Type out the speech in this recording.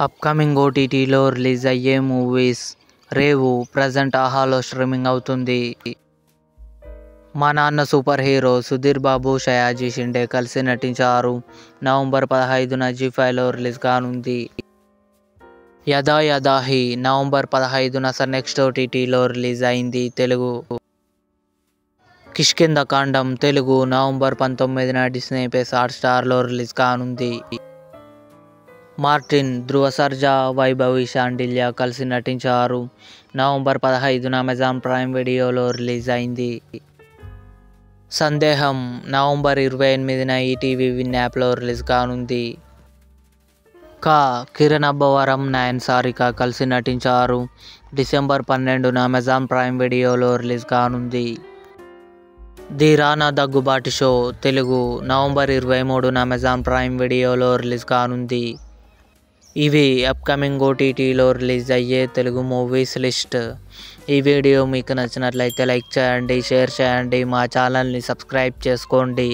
Upcoming ఓటీటీలో release అయ్యే movies. Revu present ఆహాలో స్ట్రీమింగ్ అవుతుంది. మా నాన్న సూపర్ హీరో సుధీర్ బాబు, షయాజీ షిండే కలిసి నటించారు. నవంబర్ 15న జీ5లో రిలీజ్ కానుంది. యదా యదా హి నవంబర్ 15న నెక్స్ట్ ఓటీటీలో రిలీజ్ అయింది తెలుగు. కిష్కింధకాండం తెలుగు నవంబర్ 19న డిస్నీ ప్లస్ హాట్‌స్టార్లో రిలీజ్ కానుంది. మార్టిన్, ధ్రువ సర్జా, వైభవి శాండిల్య కలిసి నటించారు. నవంబర్ 15న అమెజాన్ ప్రైమ్ వీడియోలో రిలీజ్ అయింది. సందేహం నవంబర్ 28న ఈటీవీ విన్ యాప్లో రిలీజ్ కానుంది. కిరణ్ అబ్బవరం, నయన్ సారిక కలిసి నటించారు. డిసెంబర్ 12న అమెజాన్ ప్రైమ్ వీడియోలో రిలీజ్ కానుంది. The Rana Daggubati show Telugu November 23న అమెజాన్ ప్రైమ్ వీడియోలో రిలీజ్ కానుంది. ఇవి అప్కమింగ్ ఓటీటీలో రిలీజ్ అయ్యే తెలుగు మూవీస్ లిస్ట్. ఈ వీడియో మీకు నచ్చినట్లయితే లైక్ చేయండి, షేర్ చేయండి, మా ఛానల్ని సబ్స్క్రైబ్ చేసుకోండి.